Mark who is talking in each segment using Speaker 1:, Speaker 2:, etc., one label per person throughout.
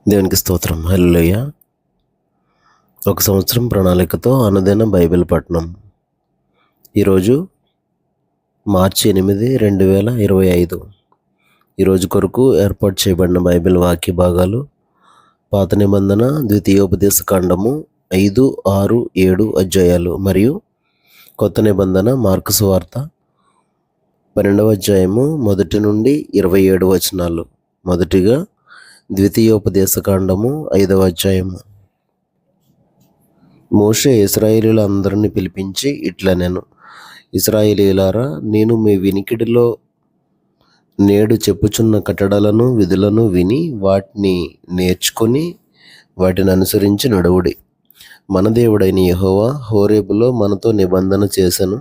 Speaker 1: దేవునికి స్తోత్రం. హల్లెలూయా. ఒక సంవత్సరం ప్రణాళికతో అనుదిన బైబిల్ పఠనం. ఈరోజు మార్చి 8, 2025. ఈరోజు కొరకు ఏర్పాటు చేయబడిన బైబిల్ వాక్య భాగాలు పాత నిబంధన ద్వితీయోపదేశ కాండము 5, 6, 7 అధ్యాయాలు మరియు కొత్త నిబంధన మార్కు సువార్త 12వ అధ్యాయము 1 నుండి 27 వచనాలు. మొదటిగా ద్వితీయోపదేశ కాండము 5వ అధ్యాయము. మోషే ఇశ్రాయేలీయులందరినీ పిలిపించి ఇట్లనెను, ఇశ్రాయేలీయులారా, నేను మీ వినికిడిలో నేడు చెప్పుచున్న కట్టడలను విధులను విని వాటిని నేర్చుకొని వాటిని అనుసరించి నడువుడి. మన దేవుడైన యెహోవా హోరేబులో మనతో నిబంధన చేసెను.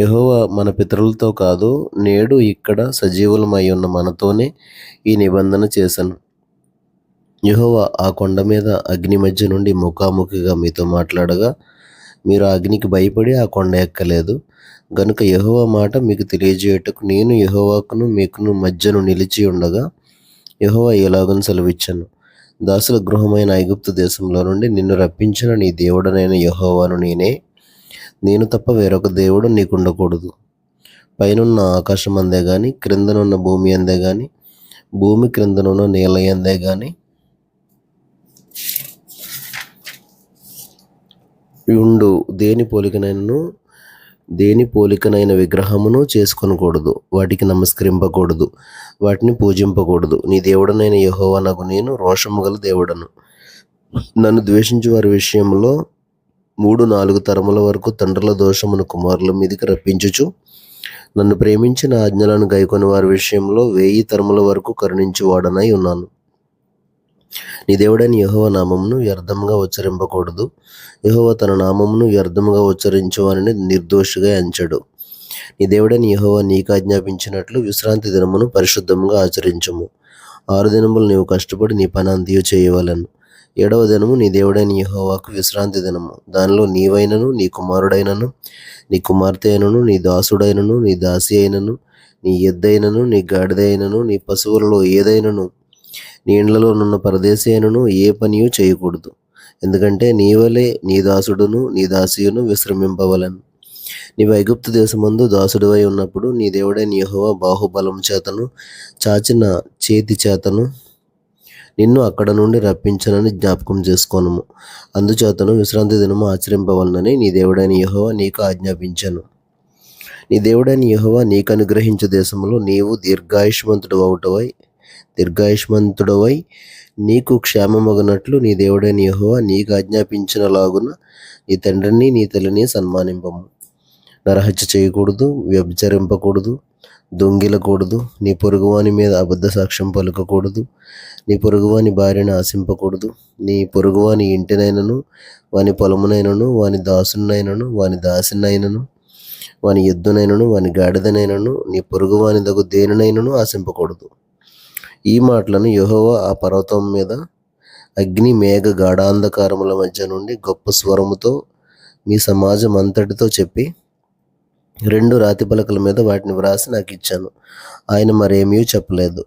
Speaker 1: యెహోవా మన పితరులతో కాదు, నేడు ఇక్కడ సజీవులమై ఉన్న మనతోనే ఈ నిబంధన చేసెను. యెహోవా ఆ కొండ మీద అగ్ని మధ్య నుండి ముఖాముఖిగా మీతో మాట్లాడగా మీరు ఆ అగ్నికి భయపడి ఆ కొండ ఎక్కలేదు. గనుక యెహోవా మాట మీకు తెలియజేయుటకు నేను యెహోవాకును మీకును మధ్యను నిలిచి ఉండగా యెహోవా ఎలాగని సెలవిచ్చాను, దాసుల గృహమైన ఐగుప్తు దేశంలో నుండి నిన్ను రప్పించిన నీ దేవుడనైన యెహోవాను నేనే. నేను తప్ప వేరొక దేవుడు నీకుండకూడదు. పైనున్న ఆకాశం అందే గాని, క్రిందనున్న భూమి అందే గాని, భూమి క్రిందనున్న నేల అందే గాని ఉండు దేని పోలికనైన విగ్రహమును చేసుకొనకూడదు, వాటికి నమస్కరింపకూడదు, వాటిని పూజింపకూడదు. నీ దేవుడనైన యెహోవానగు నేను రోషము గల దేవుడను. నన్ను ద్వేషించు వారి విషయంలో 3-4 తరముల వరకు తండ్రుల దోషమును కుమారుల మీదకి రప్పించుచు, నన్ను ప్రేమించి నా ఆజ్ఞలను గైకొని వారి విషయంలో 1000 తరముల వరకు కరుణించువాడనై ఉన్నాను. నీ దేవుడైన యెహోవా నామమును వ్యర్థముగా ఉచ్చరింపకూడదు. యెహోవా తన నామమును వ్యర్థముగా ఉచ్చరించు వారిని నిర్దోషిగా ఎంచడు. నీ దేవుడైన యెహోవా నీకు ఆజ్ఞాపించినట్లు విశ్రాంతి దినమును పరిశుద్ధముగా ఆచరించుము. 6 దినములు నీవు కష్టపడి నీ పని అంతయు చేయవలెను. 7వ దినము నీ దేవుడైన యెహోవాకు విశ్రాంతి దినము. దానిలో నీవైనను, నీ కుమారుడైనను, నీ కుమార్తె అయినను, నీ దాసుడైనను, నీ దాసి అయినను, నీ ఎద్దైనను, నీ గాడిద అయినను, నీ పశువులలో ఏదైనను, నీ ఇండ్లలో నున్న పరదేశి అయినను ఏ పనియు చేయకూడదు. ఎందుకంటే నీవలే నీ దాసుడును నీ దాసియును విశ్రమింపవలెను. నీవు ఐగుప్తు దేశమందు దాసుడివై ఉన్నప్పుడు నీ దేవుడైన యెహోవా బాహుబలం చేతను చాచిన చేతి చేతను నిన్ను అక్కడ నుండి రప్పించనని జ్ఞాపకం చేసుకోనుము. అందుచేతను విశ్రాంతి దినము ఆచరింపవలనని నీ దేవుడైన యెహోవా నీకు ఆజ్ఞాపించాను. నీ దేవుడైన యెహోవా నీకు అనుగ్రహించు దేశంలో నీవు దీర్ఘాయుష్మంతుడవై నీకు క్షేమమగునట్లు నీ దేవుడైన యెహోవా నీకు ఆజ్ఞాపించిన లాగున నీ తండ్రిని నీ తల్లిని సన్మానింపము. నరహత్య చేయకూడదు, వ్యభిచరింపకూడదు, దొంగిలకూడదు, నీ పొరుగువాని మీద అబద్ధ సాక్ష్యం పలుకకూడదు, నీ పొరుగువాని భార్యను ఆశింపకూడదు, నీ పొరుగువాని ఇంటినైనను, వాని పొలమునైనను, వాని దాసునైనను, వాని దాసినైనను, వాని ఎద్దునైనను, వాని గాడిదనైనను, నీ పొరుగువాని దగు దేనినైనను ఆశింపకూడదు. ఈ మాటలను యెహోవా ఆ పర్వతం మీద అగ్ని మేఘ గాఢాంధకారముల మధ్య నుండి గొప్ప స్వరముతో మీ సమాజం అంతటితో చెప్పి 2 రాతి పలకల మీద వాటిని వ్రాసి నాకు ఇచ్చాను. ఆయన మరేమీ చెప్పలేదు.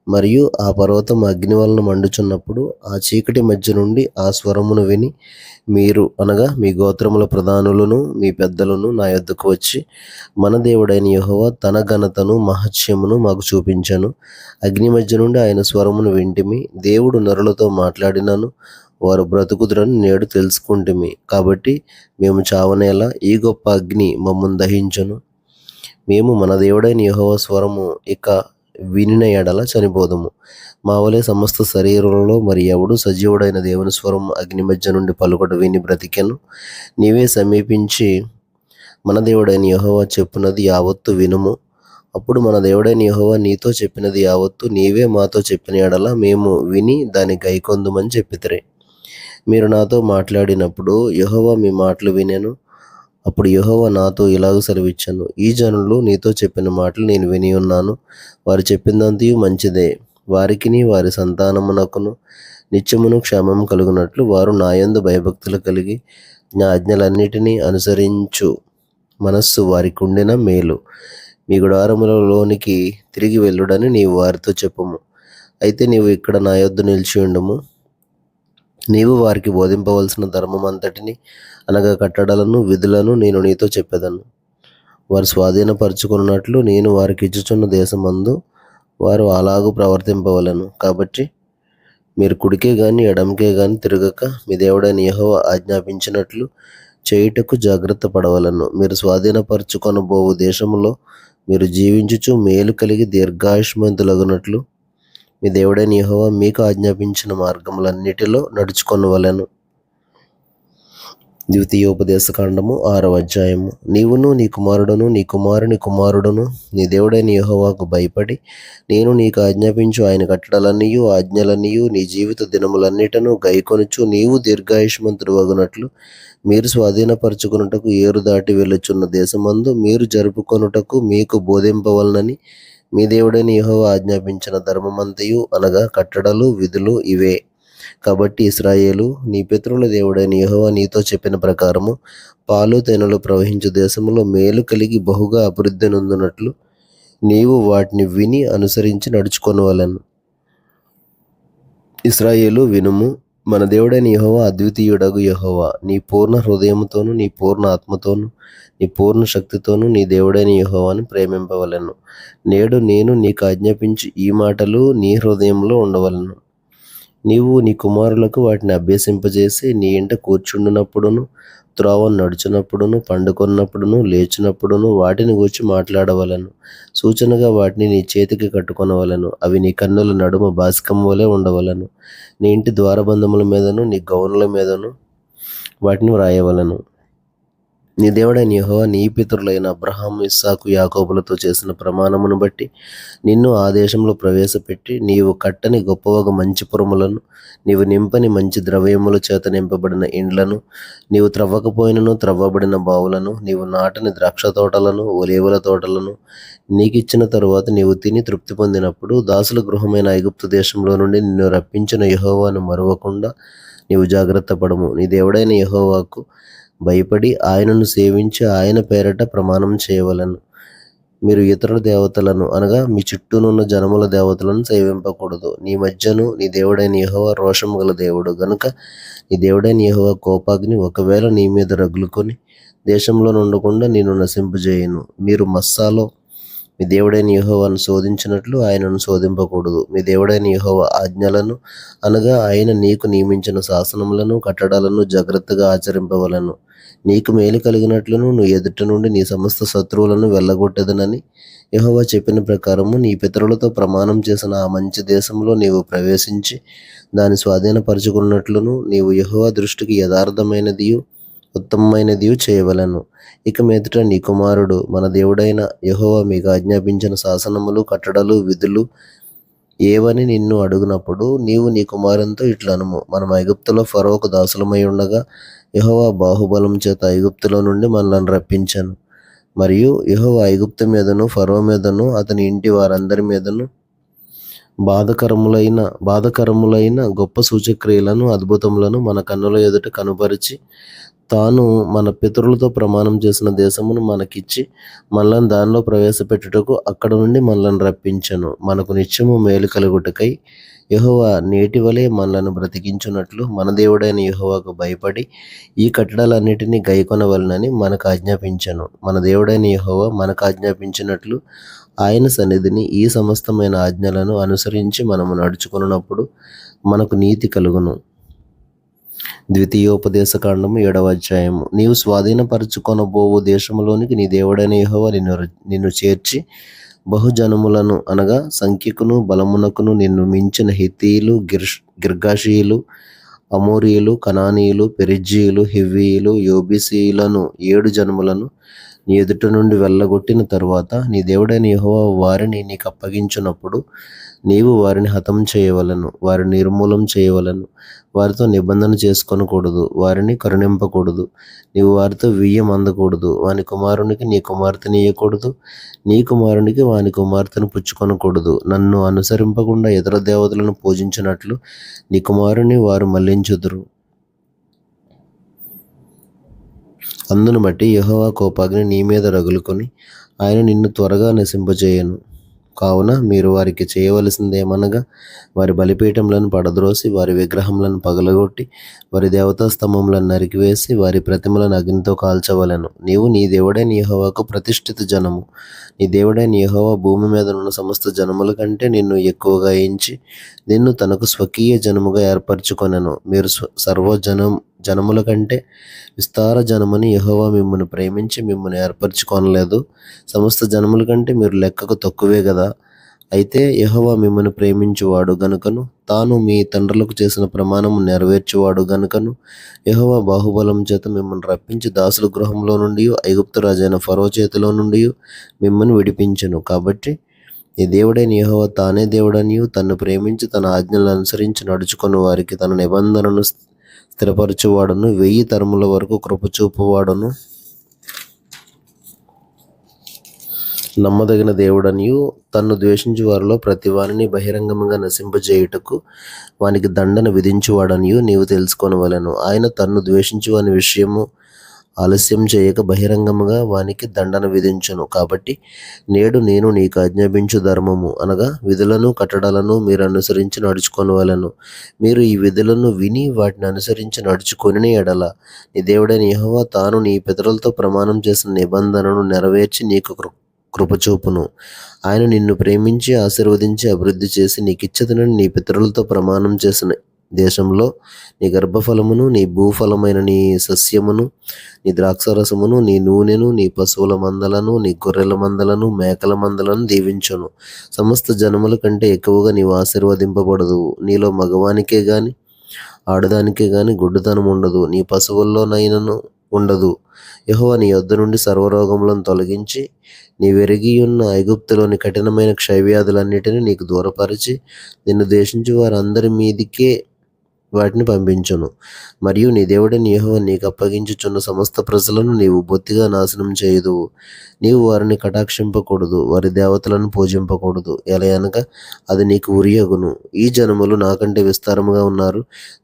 Speaker 1: మరియు ఆ పర్వతం అగ్ని వలన మండుచున్నప్పుడు ఆ చీకటి మధ్య నుండి ఆ స్వరమును విని మీరు అనగా మీ గోత్రముల ప్రధానులను మీ పెద్దలను నా యొద్దకు వచ్చి, మన దేవుడైన యెహోవా తన ఘనతను మహత్యమును మాకు చూపించాను. అగ్ని మధ్య నుండి ఆయన స్వరమును వింటిమి. దేవుడు నరులతో మాట్లాడినాను, వారు బ్రతుకుదురని నేడు తెలుసుకుంటిమి. కాబట్టి మేము చావనేలా ఈ గొప్ప అగ్ని మమ్మల్ని దహించును. మేము మన దేవుడైన యెహోవా స్వరము ఇక వినిన ఎడల చనిపోదుము. మా వలె సమస్త శరీరంలో మరి ఎవడు సజీవుడైన దేవుని స్వరం అగ్ని మధ్య నుండి పలుకట విని బ్రతికెను. నీవే సమీపించి మన దేవుడైన యెహోవా చెప్పునది యావత్తు వినుము. అప్పుడు మన దేవుడైన యెహోవా నీతో చెప్పినది యావత్తు నీవే మాతో చెప్పిన ఎడల మేము విని దాన్ని గైకొందుమని చెప్పితిరి. మీరు నాతో మాట్లాడినప్పుడు యెహోవా మీ మాటలు వినెను. అప్పుడు యెహోవా నాతో ఇలాగ సెలవిచ్చాను, ఈ జనులు నీతో చెప్పిన మాటలు నేను విని ఉన్నాను. వారు చెప్పిందంతయు మంచిదే. వారికిని వారి సంతానమునకును నిత్యమును క్షేమం కలుగునట్లు వారు నాయందు భయభక్తులు కలిగి నా ఆజ్ఞలన్నిటినీ అనుసరించు మనస్సు వారికి ఉండిన మేలు. మీ గుడారములలోనికి తిరిగి వెళ్ళుడని నీవు వారితో చెప్పుము. అయితే నీవు ఇక్కడ నా యొద్ద నిలిచి ఉండుము. నీవు వారికి బోధింపవలసిన ధర్మం అంతటిని, అనగా కట్టడలను విధులను నేను నీతో చెప్పెదను. వారు స్వాధీనపరచుకున్నట్లు నేను వారికి ఇచ్చుచున్న దేశమందు వారు అలాగూ ప్రవర్తింపవలెను. కాబట్టి మీరు కుడికే గాని ఎడమకే గాని తిరగక మీ దేవుడైన యెహోవా ఆజ్ఞాపించినట్లు చేయుటకు జాగ్రత్త పడవలను. మీరు స్వాధీనపరచుకొనబోవు దేశములో మీరు జీవించుచు మేలు కలిగి దీర్ఘాయుష్మంతులగునట్లు మీ దేవుడైన యెహోవా మీకు ఆజ్ఞాపించిన మార్గములన్నిటిలో నడుచుకొనవలెను. ద్వితీయోపదేశకాండము 6వ అధ్యాయము. నీవును నీ కుమారుడును నీ కుమారుని కుమారుడును నీ దేవుడైన యెహోవాకు భయపడి నేను నీకు ఆజ్ఞాపించు ఆయన కట్టడలన్నీయు ఆజ్ఞలన్నీయు నీ జీవిత దినములన్నిటను గైకొనుచు నీవు దీర్ఘాయుష్మంతుడు వగునట్లు మీరు స్వాధీనపరచుకొనుటకు ఏరు దాటి వెళ్ళుచున్న దేశమందు మీరు జరుపుకొనుటకు మీకు బోధింపవలనని మీ దేవుడైన యెహోవా ఆజ్ఞాపించిన ధర్మమంతయు, అనగా కట్టడలు విధులు ఇవే. కాబట్టి ఇశ్రాయేలు, నీ పితరుల దేవుడైన యెహోవా నీతో చెప్పిన ప్రకారము పాలు తేనెలు ప్రవహించు దేశములో మేలు కలిగి బహుగా అభివృద్ధి నొందునట్లు నీవు వాటిని విని అనుసరించి నడుచుకొనవలెను. ఇశ్రాయేలు వినుము, మన దేవుడైన యెహోవా అద్వితీయుడగు యెహోవా. నీ పూర్ణ హృదయముతోను నీ పూర్ణ ఆత్మతోను నీ పూర్ణ శక్తితోను నీ దేవుడైన యెహోవాను ప్రేమింపవలెను. నేడు నేను నీకు ఆజ్ఞాపించి ఈ మాటలు నీ హృదయంలో ఉండవలెను. నీవు నీ కుమారులకు వాటిని అభ్యసింపజేసి నీ ఇంట కూర్చుండునప్పుడును త్రోవను నడుచునప్పుడును పండుకొన్నప్పుడును లేచినప్పుడును వాటిని గూర్చి మాట్లాడవలెను. సూచనగా వాటిని నీ చేతికి కట్టుకొనవలెను. అవి నీ కన్నుల నడుమ బాసికం వలె ఉండవలెను. నీ ఇంటి ద్వారబంధముల మీదను నీ గౌనుల మీదను వాటిని వ్రాయవలెను. నీ దేవుడైన యెహోవా నీ పితరులైన అబ్రహాము ఇస్సాకు యాకోబులతో చేసిన ప్రమాణమును బట్టి నిన్ను ఆ దేశంలో ప్రవేశపెట్టి నీవు కట్టని గొప్పవగు మంచి పురములను, నీవు నింపని మంచి ద్రవ్యముల చేత నింపబడిన ఇండ్లను, నీవు త్రవ్వకపోయినను త్రవ్వబడిన బావులను, నీవు నాటని ద్రాక్ష తోటలను ఒలీవల తోటలను నీకిచ్చిన తరువాత నీవు తిని తృప్తి పొందినప్పుడు దాసుల గృహమైన ఐగుప్తు దేశంలో నుండి నిన్ను రప్పించిన యెహోవాను మరువకుండా నీవు జాగ్రత్త పడము. నీ దేవుడైన యెహోవాకు భయపడి ఆయనను సేవించి ఆయన పేరట ప్రమాణం చేయవలెను. మీరు ఇతరుల దేవతలను, అనగా మీ చుట్టూనున్న జనముల దేవతలను సేవింపకూడదు. నీ మధ్యను నీ దేవుడైన యెహోవా రోషము గల దేవుడు గనుక నీ దేవుడైన యెహోవా కోపాగ్ని ఒకవేళ నీ మీద రగులుకొని దేశంలో ఉండకుండా నిన్ను నశింపజేయును. మీరు మస్సాలో మీ దేవుడైన యెహోవాను శోధించినట్లు ఆయనను శోధింపకూడదు. మీ దేవుడైన యెహోవా ఆజ్ఞలను, అనగా ఆయన నీకు నియమించిన శాసనములను కట్టడలను జాగ్రత్తగా ఆచరింపవలెను. నీకు మేలు కలిగినట్లును నువ్వు ఎదుట నుండి నీ సమస్త శత్రువులను వెళ్ళగొట్టెదనని యెహోవా చెప్పిన ప్రకారము నీ పితరులతో ప్రమాణం చేసిన ఆ మంచి దేశంలో నీవు ప్రవేశించి దాన్ని స్వాధీనపరచుకున్నట్లును నీవు యెహోవా దృష్టికి యథార్థమైనదియు ఉత్తమమైనదియు చేయవలెను. ఇక మీదట నీ కుమారుడు మన దేవుడైన యెహోవా మీకు ఆజ్ఞాపించిన శాసనములు కట్టడలు విధులు ఏవని నిన్ను అడుగునప్పుడు నీవు నీ కుమారునితో ఇట్లనుము, మనం ఐగుప్తులో ఫరోకు దాసులమై ఉండగా యెహోవా బాహుబలం చేత ఐగుప్తులో నుండి మనలను రప్పించాను. మరియు యెహోవా ఐగుప్తు మీదను ఫరో మీదను అతని ఇంటి వారందరి మీదను బాధకరములైన గొప్ప సూచక్రియలను అద్భుతములను మన కన్నుల ఎదుట కనుపరిచి తాను మన పితరులతో ప్రమాణం చేసిన దేశమును మనకిచ్చి మనలను దానిలో ప్రవేశపెట్టుటకు అక్కడ నుండి మనలను రప్పించెను. మనకు నిత్యము మేలు కలుగుటకై యెహోవా నేటి వలె మనలను బ్రతికించున్నట్లు మన దేవుడైన యెహోవాకు భయపడి ఈ కట్టడలన్నిటినీ గైకొనవలెనని మనకు ఆజ్ఞాపించెను. మన దేవుడైన యెహోవా మనకు ఆజ్ఞాపించినట్లు ఆయన సన్నిధిని ఈ సమస్తమైన ఆజ్ఞలను అనుసరించి మనము నడుచుకున్నప్పుడు మనకు నీతి కలుగును. ద్వితీయోపదేశకాండము 7వ అధ్యాయము. నీవు స్వాధీనపరచుకొనబోవు దేశములోనికి నీ దేవుడైన యెహోవా నిన్ను చేర్చి బహుజనములను, అనగా సంఖ్యకును బలమునకును నిన్ను మించిన హిత్తీయులు, గిర్గాషీయులు, అమోరీయులు, కనానీయులు, పెరిజ్జీయులు, హివ్వీయులు, యోబీసీయులను 7 జనములను నీ ఎదుట నుండి వెళ్ళగొట్టిన తరువాత నీ దేవుడైన యెహోవా వారిని నీకు అప్పగించినప్పుడు నీవు వారిని హతం చేయవలెను, వారిని నిర్మూలం చేయవలెను. వారితో నిబంధన చేసుకొనకూడదు, వారిని కరుణింపకూడదు. నీవు వారితో వియ్యం అందకూడదు. వాని కుమారునికి నీ కుమార్తెని ఇయ్యకూడదు, నీ కుమారునికి వాని కుమార్తెను పుచ్చుకొనకూడదు. నన్ను అనుసరింపకుండా ఇతర దేవతలను పూజించినట్లు నీ కుమారుని వారు మళ్లించుదురు. అందును బట్టి యెహోవా కోపాగ్ని నీ మీద రగులుకొని ఆయన నిన్ను త్వరగా నశింపజేయను. కావున మీరు వారికి చేయవలసిందేమనగా వారి బలిపీఠములను పడద్రోసి వారి విగ్రహములను పగలగొట్టి వారి దేవతా స్తంభములను నరికివేసి వారి ప్రతిమలను అగ్నితో కాల్చవలెను. నీవు నీ దేవుడైన యెహోవాకు ప్రతిష్ఠిత జనము. నీ దేవుడైన యెహోవా భూమి మీద ఉన్న సమస్త జనముల కంటే నిన్ను ఎక్కువగా ఎంచి నిన్ను తనకు స్వకీయ జనముగా ఏర్పరచుకొనెను. మీరు జనముల కంటే విస్తార జనమని యెహోవా మిమ్మల్ని ప్రేమించి మిమ్మల్ని ఏర్పరచుకొనలేదు. సమస్త జనముల కంటే మీరు లెక్కకు తక్కువే గదా. అయితే యెహోవా మిమ్మల్ని ప్రేమించువాడు గనుకను తాను మీ తండ్రులకు చేసిన ప్రమాణము నెరవేర్చువాడు గనుకను యెహోవా బాహుబలం చేత మిమ్మల్ని రప్పించి దాసుల గృహంలో నుండి ఐగుప్తు రాజైన ఫరో చేతిలో నుండి మిమ్మల్ని విడిపించెను. కాబట్టి నీ దేవుడైన యెహోవా తానే దేవుడనియు తన్ను ప్రేమించి తన ఆజ్ఞలను అనుసరించి నడుచుకుని వారికి తన నిబంధనను స్థిరపరచువాడును 1000 తరముల వరకు కృపచూపువాడును నమ్మదగిన దేవుడనియు తన్ను ద్వేషించు వారిలో ప్రతి వారిని బహిరంగముగా నశింపజేయుటకు వానికి దండన విధించువాడనియు నీవు తెలుసుకొనవలెను. ఆయన తన్ను ద్వేషించు వాని విషయము ఆలస్యం చేయక బహిరంగముగా వానికి దండన విధించును. కాబట్టి నేడు నేను నీకు ఆజ్ఞాపించు ధర్మము అనగా విధులను కట్టడలను మీరు అనుసరించి నడుచుకొనవలెను. మీరు ఈ విధులను విని వాటిని అనుసరించి నడుచుకొనిన ఎడల నీ దేవుడైన యెహోవా తాను నీ పితరులతో ప్రమాణం చేసిన నిబంధనను నెరవేర్చి నీకు కృపచూపును. ఆయన నిన్ను ప్రేమించి ఆశీర్వదించి అభివృద్ధి చేసి నీకిచ్చెదనని నీ పితరులతో ప్రమాణం చేసిన దేశంలో నీ గర్భఫలమును నీ భూఫలమైన నీ సస్యమును నీ ద్రాక్షరసమును నీ నూనెను నీ పశువుల మందలను నీ గొర్రెల మందలను మేకల మందలను దీవించును. సమస్త జనముల కంటే ఎక్కువగా నీవు ఆశీర్వదింపబడదు. నీలో మగవానికే గాని ఆడదానికే గాని గుడ్డితనం ఉండదు. నీ పశువుల్లోనైనను ఉండదు. యెహోవా నీ యొద్ద నుండి సర్వరోగములను తొలగించి నీవెరిగియున్న ఐగుప్తులోని కఠినమైన క్షయవ్యాధులన్నిటినీ నీకు దూరపరిచి నిన్ను ద్వేషించు వారందరి మీదికే వాటిని పంపించును. మరియు నీ దేవుడైన యెహోవా నీకు అప్పగించుచున్న సమస్త ప్రజలను నీవు బొత్తిగా నాశనం చేయుదువు. నీవు వారిని కటాక్షింపకూడదు, వారి దేవతలను పూజింపకూడదు. ఎలయనగా అది నీకు ఉరియగును. ఈ జనములు నాకంటే విస్తారముగా ఉన్నారు,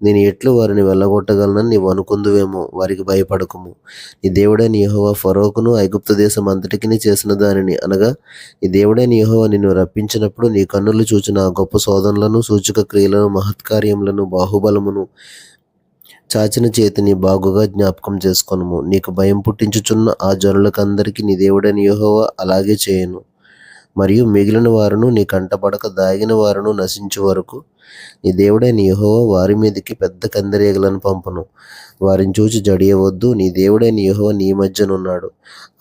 Speaker 1: నేను ఎట్లు వారిని వెళ్ళగొట్టగలనని నీవు అనుకుందువేమో. వారికి భయపడకుము. నీ దేవుడైన యెహోవా ఫరోకును ఐగుప్తు దేశం అంతటికిని చేసిన దానిని అనగా నీ దేవుడైన యెహోవా నిన్ను రప్పించినప్పుడు నీ కన్నులు చూచిన ఆ గొప్ప శోధనలను సూచక క్రియలను మహత్కార్యములను బాహుబలమును చాచిన చేతిని బాగుగా జ్ఞాపకం చేసుకొనుము. నీకు భయం పుట్టించుచున్న ఆ జనులకందరికీ నీ దేవుడైన యెహోవా అలాగే చేయను. మరియు మిగిలిన వారును నీ కంటపడక దాగిన వారును నశించు వరకు నీ దేవుడైన యెహోవా వారి మీదకి పెద్ద కందిరీగలను పంపును. వారిని చూచి జడియవద్దు. నీ దేవుడైన యెహోవా నీ మధ్యనున్నాడు.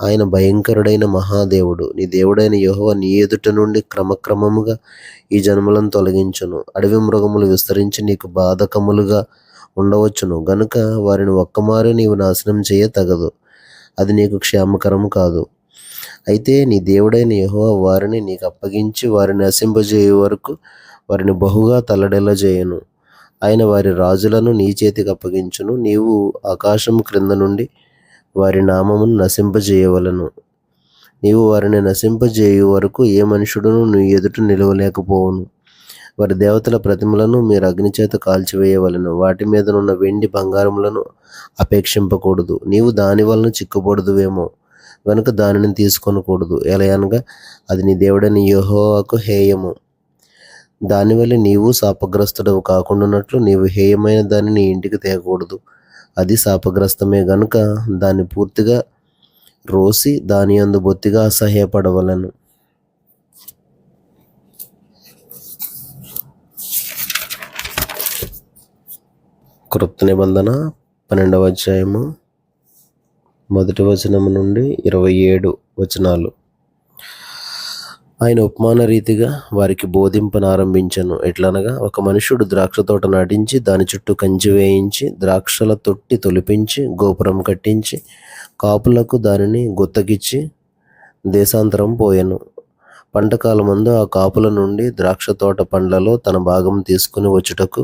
Speaker 1: ఆయన భయంకరుడైన మహాదేవుడు. నీ దేవుడైన యెహోవా నీ ఎదుట నుండి క్రమక్రమముగా ఈ జనములను తొలగించును. అడవి మృగములు విస్తరించి నీకు బాధకములుగా ఉండవచ్చును గనుక వారిని ఒక్కమారు నీవు నాశనం చేయ తగదు. అది నీకు క్షేమకరము కాదు. అయితే నీ దేవుడైన యెహోవా వారిని నీకు అప్పగించి వారిని నశింపజేయు వరకు వారిని బహుగా తల్లడెల్ల చేయను. ఆయన వారి రాజులను నీ చేతికి అప్పగించును. నీవు ఆకాశం క్రింద నుండి వారి నామమును నశింపజేయవలను. నీవు వారిని నశింపజేయు వరకు ఏ మనుషుడును నీ ఎదుట నిలవలేకపోవును. వారి దేవతల ప్రతిమలను మీరు అగ్నిచేత కాల్చివేయవలెను. వాటి మీదనున్న వెండి బంగారములను అపేక్షింపకూడదు. నీవు దాని వలన చిక్కుపడదువేమో గనుక దానిని తీసుకొనకూడదు. ఎలయనగా అది నీ దేవుడైన యెహోవాకు హేయము. దానివల్ల నీవు శాపగ్రస్తుడవు కాకుండానట్లు నీవు హేయమైన దాన్ని నీ ఇంటికి తేకూడదు. అది శాపగ్రస్తమే గనుక దాన్ని పూర్తిగా రోసి దాని యందు బొత్తిగా అసహ్యపడవలెను. క్రొత్త నిబంధన 12వ అధ్యాయము 1 వచనము నుండి 27 వచనాలు. ఆయన ఉపమాన రీతిగా వారికి బోధింపనారంభించెను. ఎట్లనగా ఒక మనుషుడు ద్రాక్ష తోట నాటించి దాని చుట్టూ కంచె వేయించి ద్రాక్షల తొట్టి తొలిపించి గోపురం కట్టించి కాపులకు దానిని గుత్తకిచ్చి దేశాంతరం పోయెను. పంటకాలమందు ఆ కాపుల నుండి ద్రాక్ష తోట పండ్లలో తన భాగం తీసుకుని వచ్చుటకు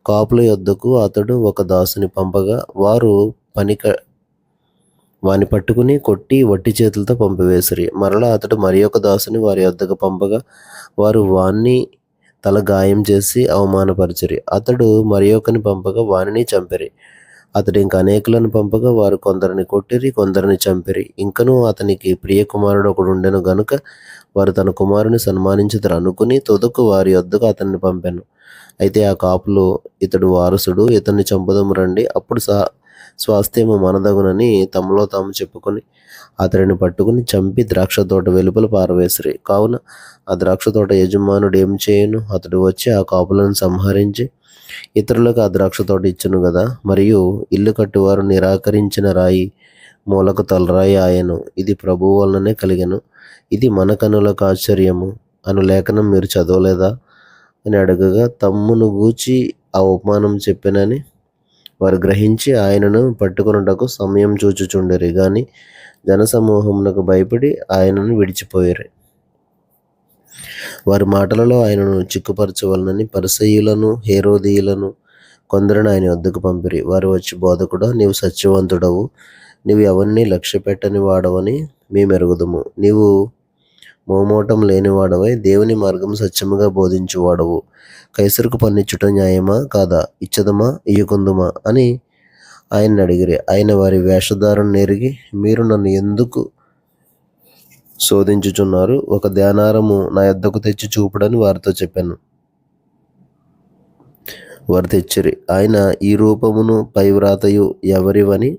Speaker 1: కాపుల యొద్దకు అతడు ఒక దాసుని పంపగా వారు వాని పట్టుకుని కొట్టి వట్టి చేతులతో పంపివేసిరి. మరలా అతడు మరి ఒక దాసుని వారి యొద్దకు పంపగా వారు వాణ్ణి తల గాయం చేసి అవమానపరిచిరి. అతడు మరి ఒకని పంపగా వానిని చంపిరి. అతడు ఇంక అనేకులను పంపగా వారు కొందరిని కొట్టిరి, కొందరిని చంపిరి. ఇంకనూ అతనికి ప్రియకుమారుడు ఒకడు ఉండెను గనుక వారు తన కుమారుని సన్మానించుతారు అనుకుని తుదకు వారి యొద్దకు అతన్ని పంపాను. అయితే ఆ కాపులు, ఇతడు వారసుడు, ఇతన్ని చంపుదాము రండి, అప్పుడు స్వాస్థ్యము మనదగునని తమలో తాము చెప్పుకొని అతడిని పట్టుకుని చంపి ద్రాక్ష తోట వెలుపల పారవేసిరి. కావున ఆ ద్రాక్ష తోట యజమానుడు ఏం చేయను? అతడు వచ్చి ఆ కాపులను సంహరించి ఇతరులకు ఆ ద్రాక్ష తోట ఇచ్చును గదా. మరియు ఇల్లు కట్టువారు నిరాకరించిన రాయి మూలకు తలరాయి ఆయను. ఇది ప్రభువు వలననే కలిగెను. ఇది మన కనులకు ఆశ్చర్యము అను లేఖనం మీరు చదవలేదా అని అడగగా, తమ్మును గూర్చి ఆ ఉపమానం చెప్పినని వారు గ్రహించి ఆయనను పట్టుకొనుటకు సమయం చూచుచుండిరి గాని జనసమూహమునకు భయపడి ఆయనను విడిచిపోయిరి. వారి మాటలలో ఆయనను చిక్కుపరచవలనని పరిసయ్యులను హేరోదీయులను కొందరిని ఆయన వద్దకు పంపిరి. వారు వచ్చి, బోధకుడా, నీవు సత్యవంతుడవు, నీవు ఎవరిని లక్ష్య పెట్టని వాడవని మేమెరుగుదుము. నీవు మోమోటం లేనివాడవై దేవుని మార్గం సత్యముగా బోధించువాడవు. కైసరుకు పన్నిచ్చుట న్యాయమా కాదా? ఇచ్చదమా ఇయ్యకుందుమా అని ఆయన్ని అడిగిరి. ఆయన వారి వేషధారను నెరిగి, మీరు నన్ను ఎందుకు శోధించుచున్నారు? ఒక ధ్యానారము నా యొద్దకు తెచ్చి చూపుడని వారితో చెప్పాను. వారు తెచ్చిరి. ఆయన, ఈ రూపమును పై వ్రాతయు ఎవరివని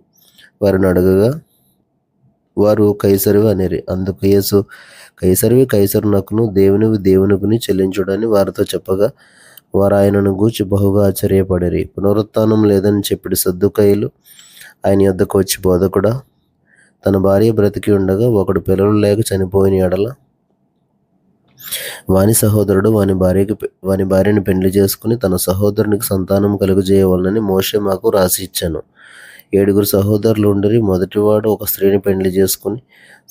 Speaker 1: వారిని అడగగా వారు కైసరివి అనిరి. అందుకు యేసు, కైసరివి కైసరునకును, దేవునివి దేవునికుని చెల్లించుడని వారితో చెప్పగా వారు ఆయనను గూర్చి బహుగా ఆశ్చర్యపడిరి. పునరుత్థానం లేదని చెప్పిడి సద్దూకయ్యులు ఆయన యొద్దకు వచ్చి, బోధకుడా, తన భార్య బ్రతికి ఉండగా ఒకడు పిల్లలు లేక చనిపోయిన ఎడల వాని సహోదరుడు వాని భార్యని పెండ్లి చేసుకుని తన సహోదరునికి సంతానం కలుగజేయవలనని మోషే మాకు రాసి ఇచ్చాను. 7 సహోదరులు ఉండిరి. మొదటివాడు ఒక స్త్రీని పెండ్లి చేసుకుని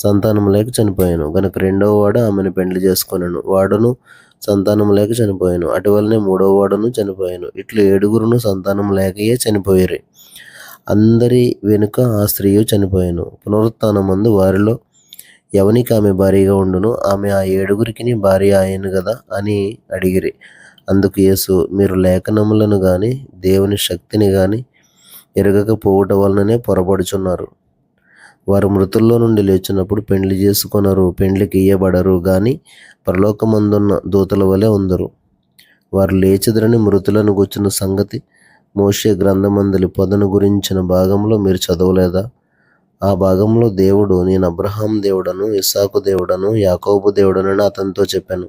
Speaker 1: సంతానం లేక చనిపోయాను గనుక రెండవ వాడు ఆమెను పెండ్లి చేసుకున్నాను, వాడును సంతానం లేక చనిపోయాను. అటువలనే 3వ వాడును చనిపోయాను. ఇట్లు 7 సంతానం లేకయే చనిపోయిరి. అందరి వెనుక ఆ స్త్రీయు చనిపోయాను. పునరుత్థానమందు వారిలో ఎవనికి ఆమె భార్యగా ఉండును? ఆమె ఆ 7 భార్య ఆయను గదా అని అడిగిరి. అందుకు యేసు, మీరు లేఖనములను గాని దేవుని శక్తిని గాని ఎరగకపోవుట వలననే పొరపడుచున్నారు. వారు మృతుల్లో నుండి లేచినప్పుడు పెండ్లి చేసుకొనరు, పెండ్లికి ఇయ్యబడరు గాని పరలోకమందున్న దూతల వలె ఉందరు. వారు లేచెదరని మృతులను గూర్చిన సంగతి మోషే గ్రంథమందలి పొదను గురించిన భాగంలో మీరు చదవలేదా? ఆ భాగంలో దేవుడు, నేను అబ్రహాం దేవుడను, ఇస్సాకు దేవుడను, యాకోబు దేవుడనని అతనితో చెప్పాను.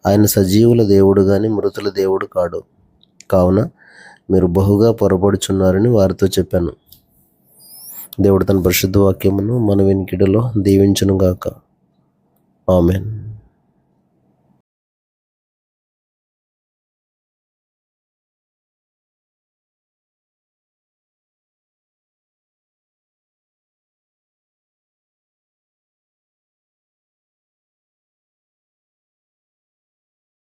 Speaker 1: ఆయన సజీవుల దేవుడు గాని మృతుల దేవుడు కాడు. కావున మీరు బహుగా పొరపడుచున్నారని వారితో చెప్పాను. దేవుడు తన పరిశుద్ధ వాక్యమును మన వినికిడిలో దీవించునుగాక. ఆమెన్.